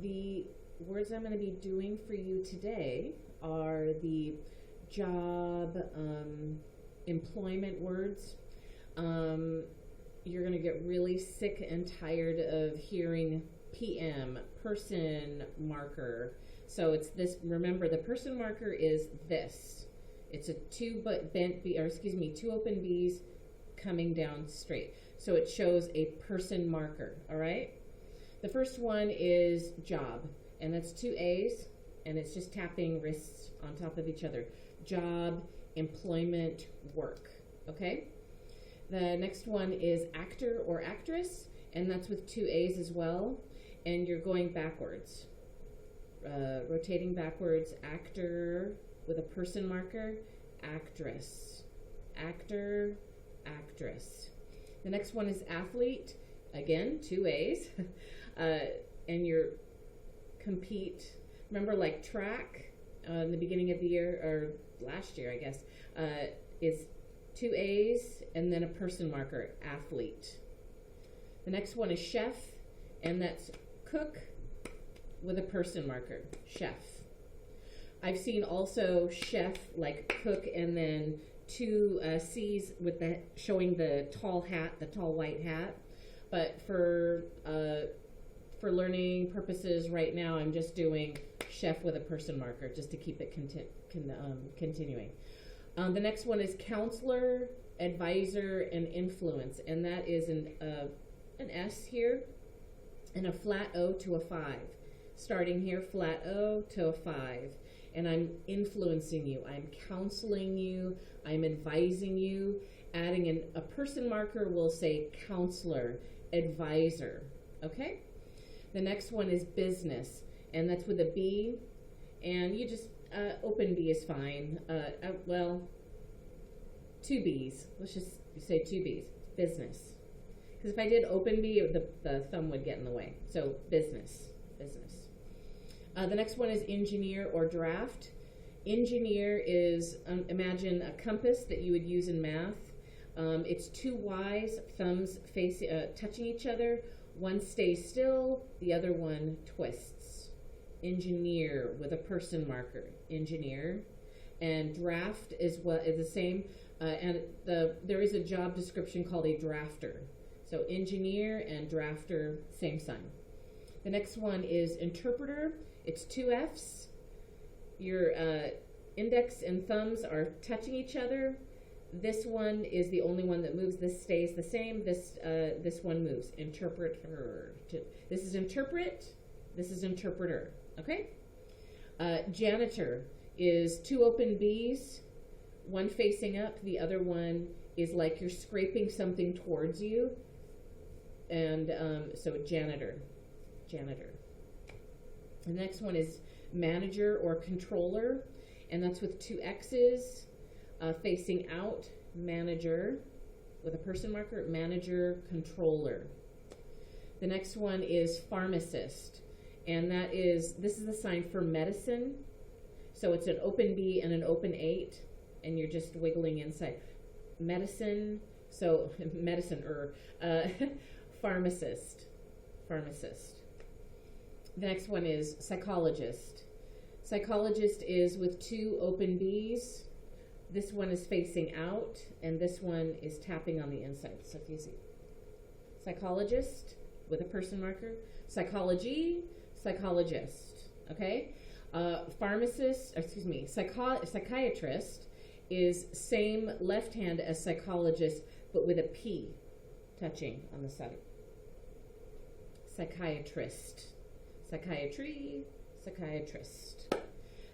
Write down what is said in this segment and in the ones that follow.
the words I'm going to be doing for you today are the job employment words. You're going to get really sick and tired of hearing PM, person marker. So it's this, remember the person marker is this. It's a two open B's coming down straight. So it shows a person marker, all right? The first one is job, and that's two A's, and it's just tapping wrists on top of each other. Job, employment, work, okay? The next one is actor or actress, and that's with two A's as well, and you're going backwards. Rotating backwards, actor with a person marker, actress, actor, actress. The next one is athlete, again, two A's, and you're compete. Remember, like track in the beginning of the year, or last year, I guess, is two A's and then a person marker, athlete. The next one is chef, and that's cook with a person marker, chef. I've seen also chef, like cook, and then two C's with the showing the tall hat, the tall white hat. But for learning purposes right now, I'm just doing chef with a person marker just to keep it continuing. The next one is counselor, advisor, and influence, and that is an S here and a flat O to a 5. Starting here, flat O to a 5. And I'm influencing you, I'm counseling you, I'm advising you. Adding a person marker will say counselor, advisor, okay? The next one is business, and that's with a B, and you just, open B is fine. Well, two B's, let's just say two B's, business. Because if I did open B, the thumb would get in the way. So business. The next one is engineer or draft. Engineer is, imagine a compass that you would use in math. It's two Y's, thumbs touching each other. One stays still, the other one twists. Engineer with a person marker, engineer. And draft is the same. And there is a job description called a drafter. So engineer and drafter, same sign. The next one is interpreter. It's two F's. Your index and thumbs are touching each other. This one is the only one that moves. This stays the same. This one moves. Interpreter. This is interpret. This is interpreter. Okay? Janitor is two open B's, one facing up. The other one is like you're scraping something towards you. And so janitor. The next one is manager or controller, and that's with two X's facing out, manager with a person marker, manager, controller. The next one is pharmacist, and this is the sign for medicine. So it's an open B and an open 8, and you're just wiggling inside. Medicine, so medicine-er, pharmacist. The next one is psychologist. Psychologist is with two open B's. This one is facing out, and this one is tapping on the inside. So if you see, psychologist with a person marker, psychology, psychologist. Okay, psychiatrist is same left hand as psychologist, but with a P touching on the side. Psychiatrist. Psychiatry, psychiatrist.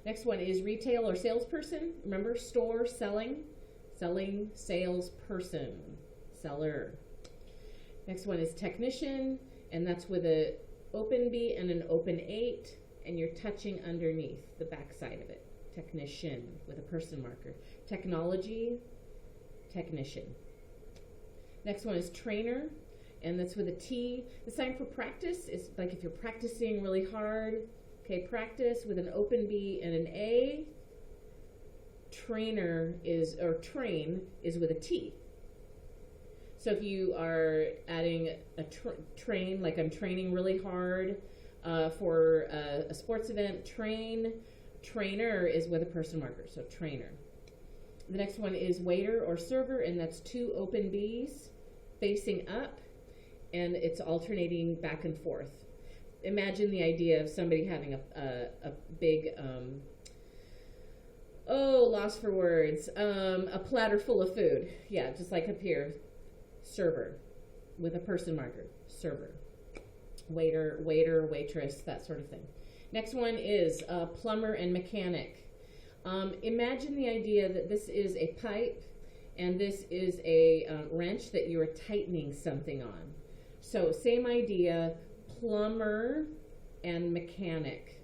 Next one is retail or salesperson. Remember, store, selling, salesperson, seller. Next one is technician, and that's with an open B and an open 8, and you're touching underneath the back side of it. Technician with a person marker. Technology, technician. Next one is trainer, and that's with a T. The sign for practice is like if you're practicing really hard. Okay, practice with an open B and an A. Trainer train is with a T. So if you are adding a train, like I'm training really hard, For a sports event, trainer is with a person marker, so trainer. The next one is waiter or server, and that's 2 open B's facing up, and it's alternating back and forth. Imagine the idea of somebody having a big, lost for words, a platter full of food. Yeah, just like up here, server with a person marker, server. Waiter, waitress, that sort of thing. Next one is plumber and mechanic. Imagine the idea that this is a pipe and this is a wrench that you are tightening something on. So same idea, plumber and mechanic.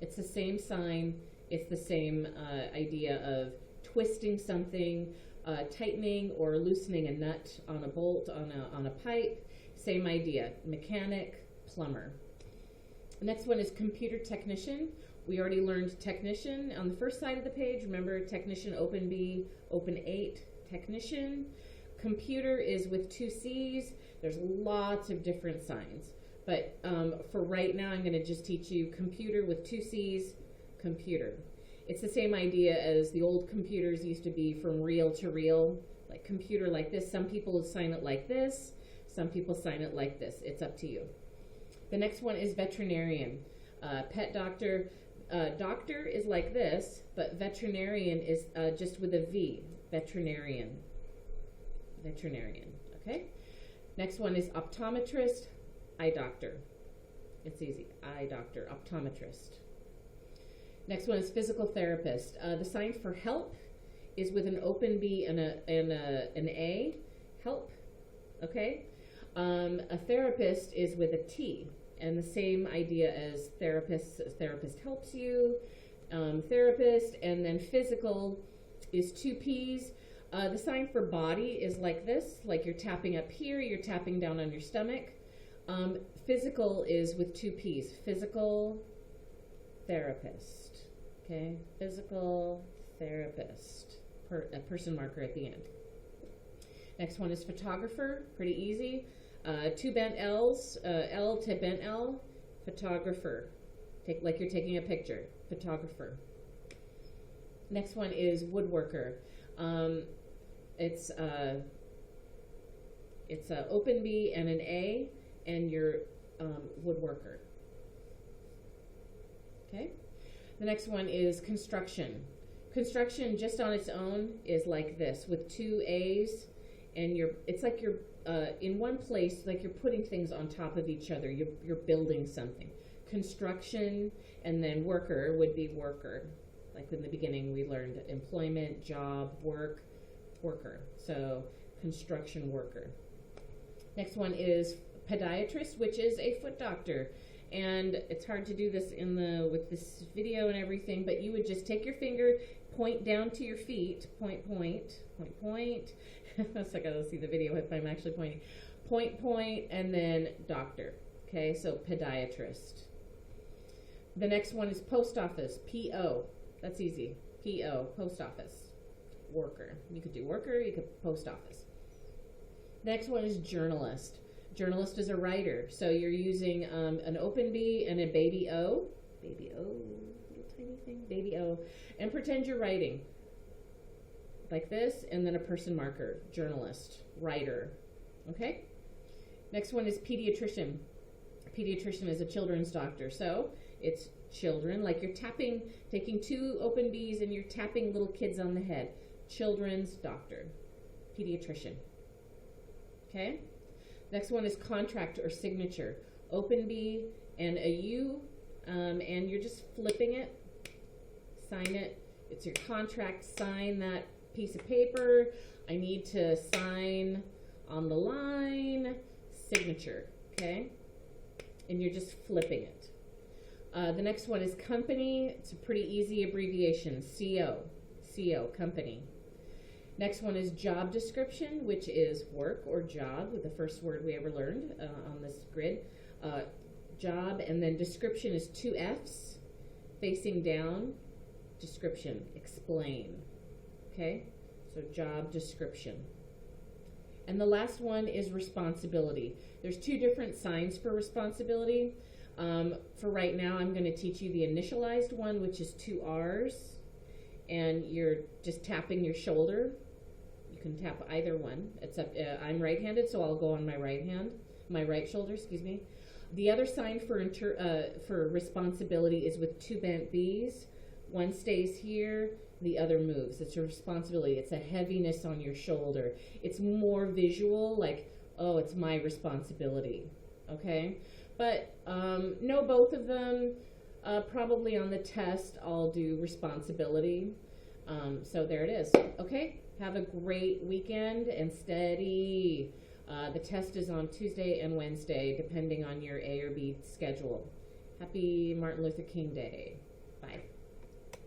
It's the same sign. It's the same idea of twisting something, tightening or loosening a nut on a bolt on a pipe. Same idea, mechanic, plumber. The next one is computer technician. We already learned technician on the first side of the page. Remember, technician, open B, open 8, technician. Computer is with 2 C's. There's lots of different signs. But for right now, I'm going to just teach you computer with 2 C's, computer. It's the same idea as the old computers used to be, from reel to reel, like computer like this. Some people sign it like this. Some people sign it like this. It's up to you. The next one is veterinarian. Pet doctor. Doctor is like this, but veterinarian is just with a V. Veterinarian. Veterinarian. Okay? Next one is optometrist. Eye doctor. It's easy. Eye doctor. Optometrist. Next one is physical therapist. The sign for help is with an open B and an A. Help. Okay? A therapist is with a T, and the same idea as therapist. Therapist helps you. Therapist, and then physical is 2 P's. The sign for body is like this, like you're tapping up here, you're tapping down on your stomach. Physical is with 2 P's. Physical therapist. Okay, physical therapist. A person marker at the end. Next one is photographer. Pretty easy. 2 bent L's, L to bent L, photographer. Like you're taking a picture, photographer. Next one is woodworker. It's a open B and an A, and you're woodworker. Okay. The next one is construction. Construction just on its own is like this, with 2 A's, and it's like you're in one place, like you're putting things on top of each other. You're building something. Construction, and then worker would be worker. Like in the beginning, we learned employment, job, work, worker. So construction worker. Next one is podiatrist, which is a foot doctor. And it's hard to do this with this video and everything, but you would just take your finger, point down to your feet, point. So I gotta see the video if I'm actually pointing. Point, and then doctor. Okay, so podiatrist. The next one is post office, P-O. That's easy. P-O, post office. Worker. You could do worker, you could post office. Next one is journalist. Journalist is a writer. So you're using an open B and a baby O. Baby O, little tiny thing. Baby O. And pretend you're writing. Like this, and then a person marker. Journalist, writer. Okay? Next one is pediatrician. Pediatrician is a children's doctor. So it's children, like you're taking 2 open B's and you're tapping little kids on the head. Children's doctor. Pediatrician. Okay? Next one is contract or signature. Open B and a U, and you're just flipping it. Sign it. It's your contract. Sign that piece of paper. I need to sign on the line. Signature. Okay? And you're just flipping it. The next one is company. It's a pretty easy abbreviation. CO. CO, company. Next one is job description, which is work or job, the first word we ever learned on this grid. Job, and then description is 2 F's, facing down. Description, explain. Okay, so job description. And the last one is responsibility. There's 2 different signs for responsibility. For right now, I'm going to teach you the initialized one, which is 2 R's, and you're just tapping your shoulder. You can tap either one. Except I'm right-handed, so I'll go on my right shoulder, excuse me. The other sign for responsibility is with 2 bent B's. One stays here, the other moves. It's a responsibility. It's a heaviness on your shoulder. It's more visual, like, oh, it's my responsibility, okay? But know both of them. Probably on the test, I'll do responsibility. So there it is, okay? Have a great weekend and steady. The test is on Tuesday and Wednesday, depending on your A or B schedule. Happy Martin Luther King Day. Bye.